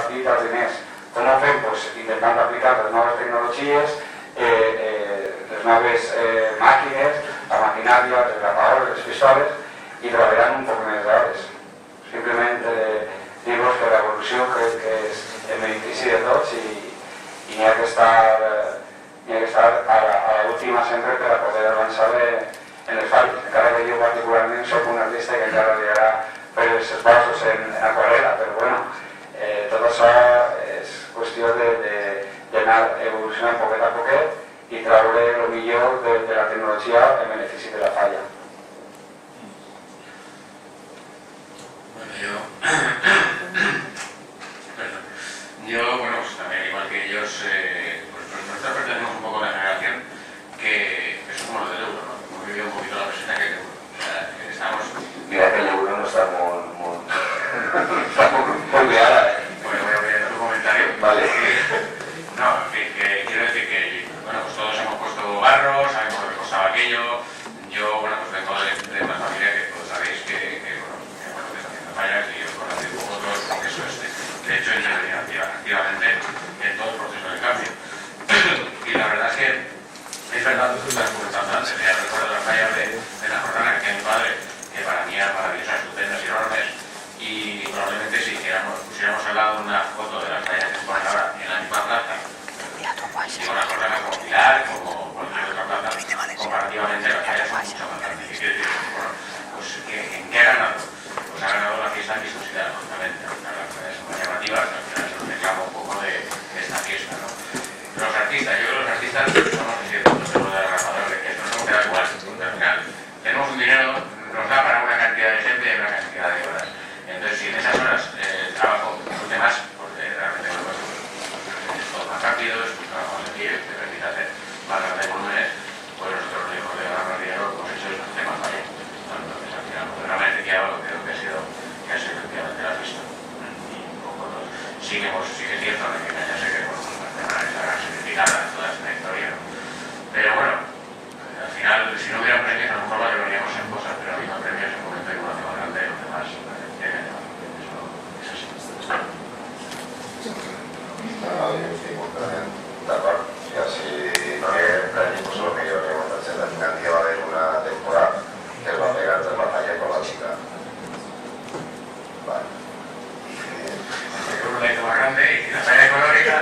facilita els diners. Com ho fem? Pues, intentant aplicar les noves tecnologies, les noves màquines, la maquinària, les grapadores, les pistoles, i treballant un poc més d'hores. Simplement dir-vos que l'evolució crec que és el benefici de tots i n'hi ha que estar a l'última sempre per a poder avançar en les falles. Encara que jo particularment soc un artista que encara treballarà per els esbossos en aquarela, però bueno, tot això és qüestió d'anar evolucionant poquet a poquet i treure el millor de la tecnologia en benefici de la falla. Yo, bueno, pues también igual que ellos, pues nosotros pertenecemos un poco a una generación que es como lo del euro, ¿no? Hemos vivido un poquito la persona que el euro. O sea, estamos... Mira que el euro no está muy liada, ¿eh? Bueno, voy a ver tu comentario. Vale. No, en fin, que quiero decir que, bueno, pues todos hemos puesto barro, sabemos lo que costaba aquello. Yo, bueno, pues vengo de una familia que todos sabéis que está haciendo fallas y yo conozco un poco todo el proceso este. De hecho, he intervenido activamente en todo el proceso de cambio. Y la verdad es que es verdad lo que estás comentando antes. Ya recuerdo las fallas de la jornada que tiene mi padre, que para mí eran maravillosas, estupendas y enormes. Y probablemente si pusiéramos al lado una foto de las fallas que se ponen ahora en la misma plaza, digo una jornada como Pilar, como cualquier otra plaza, comparativamente las fallas son mucho más grandes. Y quiero decir, bueno, pues ¿en qué ha ganado? Pues ha ganado la fiesta en vistosidad, lógicamente. Las fallas son más llamativas, al final es un reclamo un poco de esta fiesta, ¿no? Los artistas, yo creo que los artistas somos distintos de lo de la rapadora, que esto no queda igual, porque al final tenemos un dinero, nos da para una cantidad de gente y una cantidad de horas. Entonces, si en esas horas el trabajo disfrute más, porque realmente es todo más rápido, es un trabajo más sencillo, te permite hacer más grandes volúmenes, pues nosotros lo único que ganamos dinero lo que hemos hecho es hacer más falla. Entonces, al final, pues realmente que hago, creo que ha sido efectivamente la fiesta. Y un poco sí que es cierto que ya sé que bueno, estará significada en toda esta historia, ¿no? Pero bueno, al final, si no hubiera premios, a lo mejor valoraríamos en cosas, pero habiendo premios en un momento de evolución más grande, los demás es así. Jo estic completament d'acord. I així que premi pues, lo que yo creo que al final que va haver una temporada que es va pegar entre la falla con la chica. Vale. Uno la hizo más grande y la falla económica.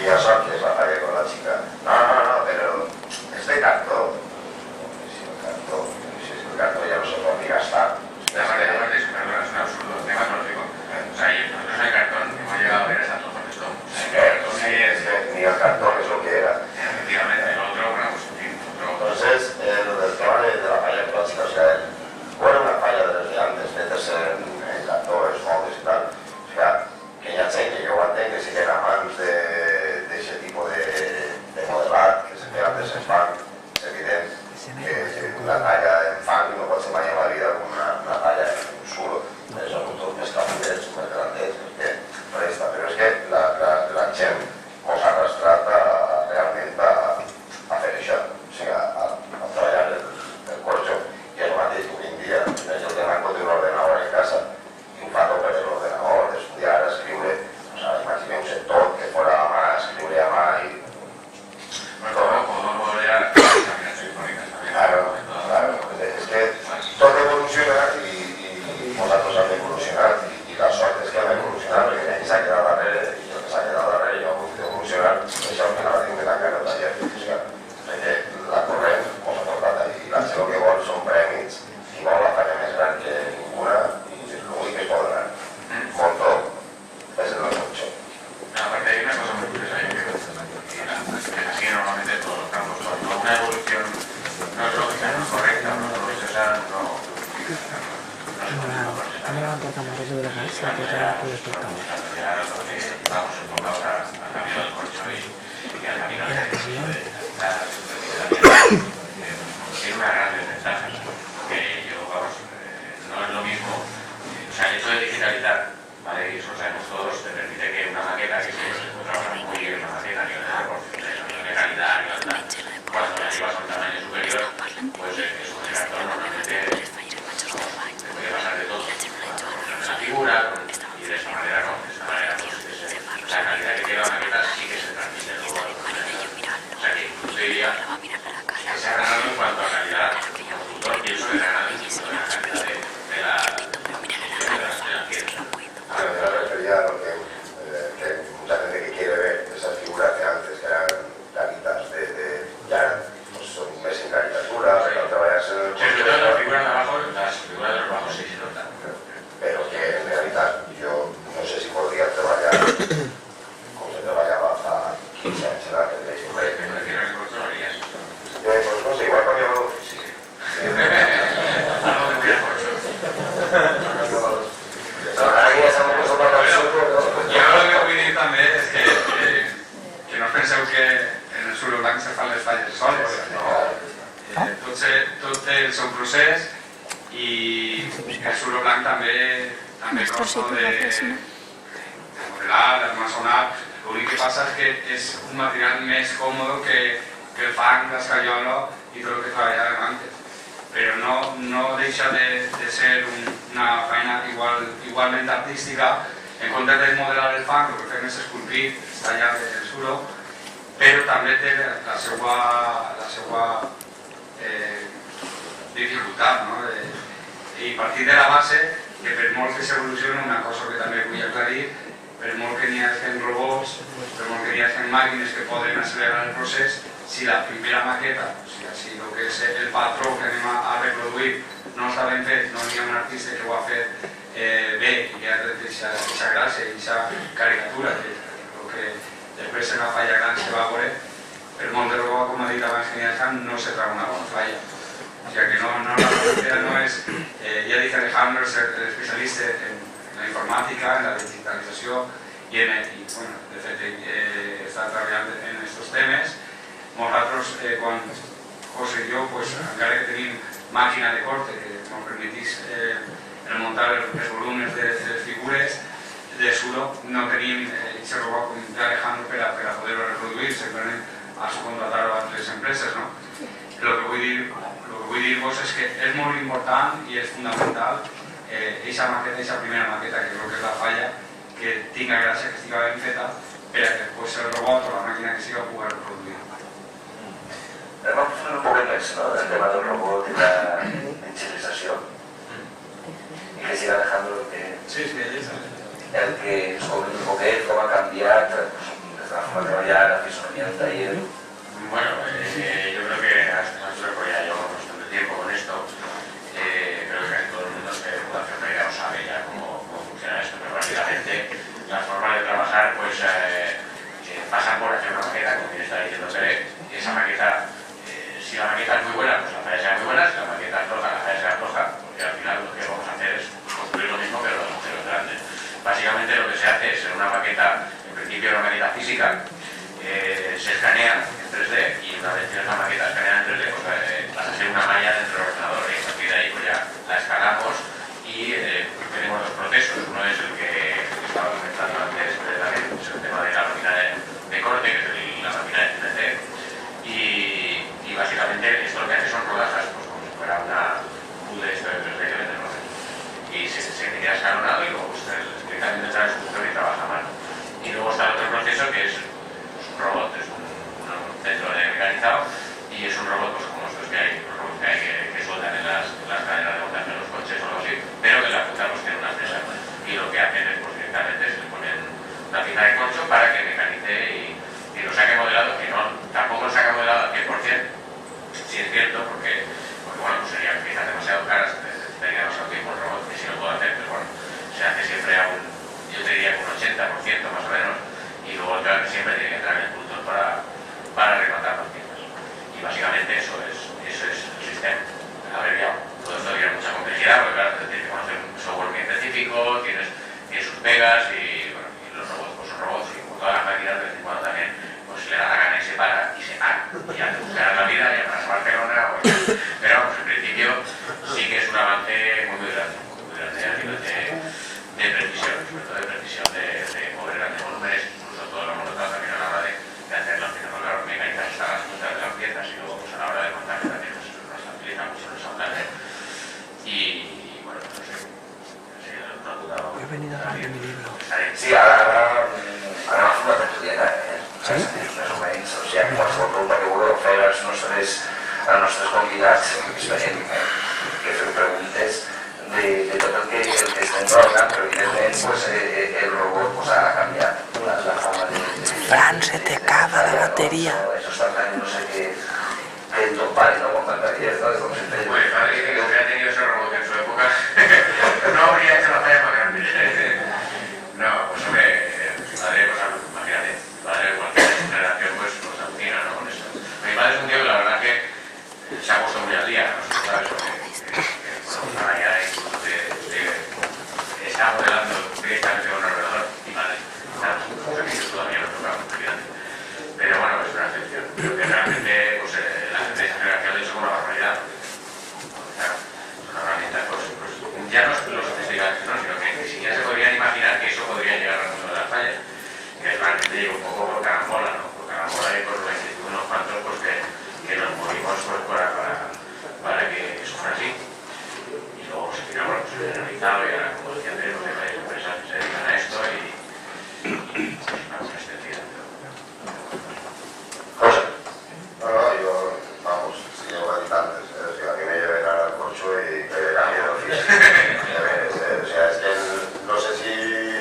Y això que es la falla con la chica. No, pero es de cartón. Si el cartón ya no se puede ni gastar. Aparte es un absurdo, tecnológico. O sea, nosotros en el cartón hemos llegado a ver esa trozo de esto. Ni el cartón es lo que era. Efectivamente, el otro, bueno, pues en fin, Entonces, lo del tema de la falla clásica, o sea, era una falla desde antes, meterse en cartons, moldes y tal. O sea, que hi ha gent que jo ho entenc, que siguen amants d'aquest tipus de modelat, que se feia antes en fang, és evident que la talla en fang no pot ser mai en la vida com una talla en suro. Són tot més capitets, més grandets, que presta, però és que la gent mos ha arrastrat realment a fer això, o sigui, a treballar el corxo. I és el mateix que avui en dia, en lloc d'anar amb un ordenador en casa, i ho fa tot per l'ordenador, d'estudiar, escriure, o sigui, imagineu-se tot que fora a mà, escriure a mà i... Podemos modelar las caminatas sinfónicas también. Claro, es que tot evoluciona i nosaltres hem d'evolucionar i la sort és que hem d'evolucionar perquè ell s'ha quedat darrere i jo que s'ha quedat darrere jo he volgut evolucionar i això al final tinc que tancar el taller perquè la corrent mos ha portat allà i la gent el que vol són premis i vol la falla més gran que ninguna i l'únic que pot donar montó és el mucho. Aparte hay una cosa muy curiosa, yo creo, que es así normalmente en todos los campos, cuando una evolución no es lógica, no es correcta, no es procesa, no Han levantado camarote de la casa, que ya puede estar. Vamos enfocados al camino del corcho y al camino de tiene una gran desventaja, que yo, vamos, no es lo mismo, o sea, el hecho de digitalizar, ¿vale? Y eso lo sabemos todos, te permite que una maqueta que se trabaja muy bien, una maqueta que de calidad, cuando la llevas a un tamaño superior, pues es un cartón normalmente te puede pasar de todo, con la figura, y de esa manera no, de esa manera pues ya lo que mucha gente que quiere ver esas figuras de antes, que eran caritas ya pues son un mes en caricatura, pero te vayas en el Sí, sobre todo las figuras de abajo, las figuras de los bajos sí se notan. pero que en realidad yo no sé si podría trabajar como se trabajaba hasta 15 años edad, que tenéis Pues me refiero a que vosotros lo harías. pues no sé, igual con yo sí. Algo que hubiera corcho. Aquí estamos puestos para el sur, Jo el que vull dir també és que no penseu que en el suro blanc se fan les falles soles. Tot té el seu procés i el suro blanc també costa de modelar, d'almacenar. L'únic que passa és que és un material més còmode que el fang, l'escaiola i tot el que treballàvem antes. Però no deixa de ser una feina igualment artística. En comptes de modelar el fang, el que fem és esculpir, tallar el suro, però també té la seva dificultat, no? I partir de la base, que per molt que s'evolucioni, una cosa que també vull aclarir, per molt que n'hi hagi robots, per molt que n'hi hagi màquines que poden accelerar el procés, si la primera maqueta, o sigui, si el que és el patró que anem a reproduir no està ben fet, no hi ha un artista que ho ha fet bé i que ha tret aquesta gràcia i aquesta caricatura, que després en la falla gran se va veure, per molt de robot, com ha dit abans que n'hi ha, no se troba una bona falla. O sigui que la frontera no és... Ja dic Alejandro és especialista en la informàtica, en la digitalització i bueno, de fet està treballant en aquests temes. Nosaltres, quan José i jo, encara que tenim màquina de corte que ens permetís remuntar els volums de les figures de suro, no tenim aquest robot com d'Alejandro per a poder-ho reproduir, simplement a subcontratar a altres empreses. El que vull dir-vos és que és molt important i és fundamental aquesta primera maqueta, que crec que és la falla, que tinga gràcia, que estigui ben feta, per a que després el robot o la màquina que sigui ho pugui reproduir. Anem a fer un poc més, no?, del tema del robot i la digitalització. I que sigui Alejandro el que ens comenti un poquet com ha canviat des de la forma de treballar, la fisonomía del taller. Bueno, yo creo que nosotros ya llevamos bastante tiempo con esto. Creo que casi todo el mundo que puede hacer una idea o sabe ya cómo funciona esto, pero básicamente las formas de trabajar pues pasan por hacer una maqueta, como bien está diciendo Pérez, y esa maqueta, si la maqueta es muy buena, pues la falla será muy buena, si la maqueta es floja, la falla será floja, porque al final lo que vamos a hacer es construir lo mismo pero los agujeros grandes. Básicamente lo que se hace es en una maqueta, en principio una maqueta física, se escanea en 3D y una vez tienes la maqueta escaneada en 3D pues vas a hacer una malla dentro del ordenador y a partir de ahí pues ya la escalamos y tenemos dos procesos. Uno es el que estaba comentando antes, también es el tema de la máquina de corte, que es la máquina de CNC, y básicamente esto lo que hace son rodajas, pues como si fuera una de esto de 3D que venden, ¿no? Y se queda escalonado y luego pues, directamente entra en su función y trabaja a mano. Y luego está el otro proceso que es un robot, es un centro de mecanizado y es un robot pues, como estos que hay, los robots que hay que sueltan en las cadenas de montaje de los coches o algo así, pero que la punta pues tiene una mesa y lo que hacen es pues directamente se le ponen una cinta de corcho para que mecanice y lo saque modelado, que no, tampoco lo saca modelado al 100%, si es cierto, porque bueno, pues serían quizás demasiado caras, tendría demasiado tiempo el robot, que si lo puedo hacer, pues bueno, se hace siempre a yo te diría que un 80% más o menos, y luego claro, siempre tiene que entrar en el punto para rematar las piezas. Y básicamente eso es el sistema abreviado. Todo esto tiene mucha complejidad, porque claro, tienes que conocer un software muy específico, tiene sus pegas y, bueno, y los robots pues son robots y como todas las máquinas de vez en cuando también pues le da la gana y se para y se para. Y ya te buscarás la vida, ya para Barcelona o ya. Pero vamos, en principio sí que es un avance muy grande a nivel de precisión, sobre todo de precisión de mover grandes volúmenes, incluso todo lo hemos notado también a la hora de hacer las piezas, porque las mecánicas están las puntas de las piezas y luego pues a la hora de montaje también nos facilita mucho el montaje. Y bueno, no sé, no ha dudado. He venido a hablar de mi libro. Sí, ara va fer una tertuliana, més o menys, o sigui, qualsevol pregunta que vulgueu fer als nostres convidats, esperem que feu preguntes de tot el que estem treballant, però evidentment el robot tontería. Eso está tan, no sé qué, que el Topari, ¿no? Con baterías, ¿sabes? Como si te... Bueno, mi padre dice que si hubiera tenido ese robot en su época, no habría hecho la falla más grande. No, pues hombre, mi padre, pues imagínate, mi padre de cualquier generación, pues alucina, ¿no? Con eso. Mi padre es un tío que la verdad que se ha puesto muy al día, ¿no? ¿Sabes? Ahora ya está modelando directamente con un ordenador y madre, claro, todavía no toca muy. Pero bueno, es una excepción. Creo que realmente pues, la tendencia generacional es una barbaridad. Claro, es una herramienta, pues, ya no los investigadores, ¿no? Sino que ni siquiera se podrían imaginar que eso podría llegar al mundo de las fallas. Que realmente llega un poco por carambola, ¿no? Por carambola y por la inquietud de unos cuantos pues, que nos movimos pues, para que eso fuera así. Y luego se final, bueno, se ha analizado y ahora, como decía antes, pues, hay empresas que se dedican a esto y una cosa extendida. José. No, yo, vamos, si llevo habitantes, o sea, a mí me lleven al corcho y me cambie de oficio. O sea, es que no sé si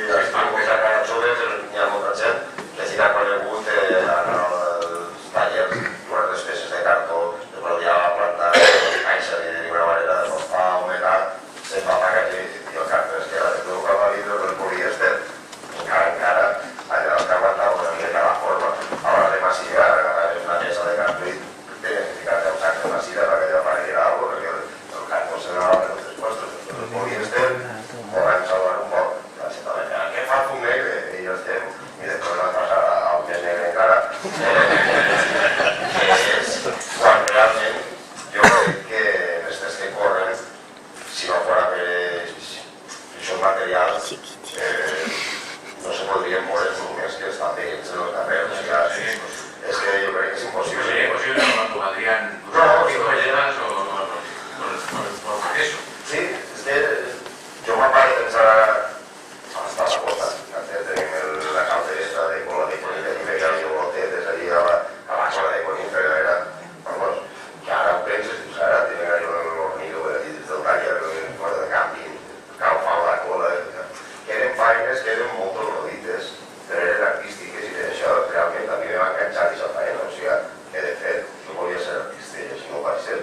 has tingut a cara joves, n'hi ha molta gent que sí que ha conegut els tallers, unes despeses de cartó, de produir la planta, caixa i d'una manera de portar humetat, se'n va pagar aquí, i el cartó és que la de tot el vidre del polièster, encara, allà que aguantava una mica la forma, a l'hora de massivar, una mesa de cartó i tenen que ficar-te un sac de massiva perquè allò apareguera alguna cosa, perquè el cartó se n'anava per els puestos, el polièster, o vam salvar un poc, què fa el fum negre? I jo estem, i després vam passar al més negre encara, que és quan realment jo crec que en estes que corren, si no fora per aquests materials, no se podrien moure només que estan veïns en els carrers, o sigui, és que jo crec que és impossible. Sería imposible cuando podrían usar o por eso. Sí, és que jo me'n vaig pensar hasta la costa, que tenim la caldereta de cola de conilla i veia els bolotetes allí a la cola de conilla, que era, vamos, que ara ho penses, dius, ara tenen allò en l'hormigo allí des del taller, en cosa de càmping, cal fa la cola, que eren feines que eren molt dolorides, però eren artístiques i això realment a mi m'ha enganxat aquesta feina, o sigui, que de fet jo volia ser artista i així no ho vaig ser,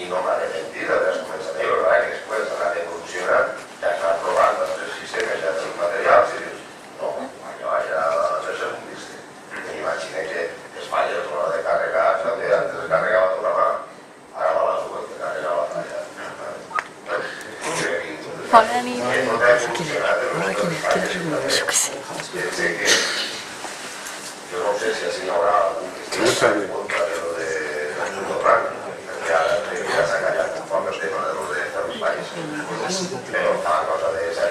i no m'ha arrepentit d'haver començat a veure que després ha anat evolucionant, ja has anat provant els sistemes, ja tens materials i dius, no, allò ja ha de ser un disc. I m'imagino que es falla a l'hora de carregar, saps? Antes es carregava tota la mà, ara va la sua que carrega la falla. Hola, nit. Hola, quin és? Jo què sé. Jo no sé si així hi haurà algun que estigui en contra de lo de Mundo Blanc, perquè ara ja s'ha callat un poc el tema de lo de los països, però fa cosa de ser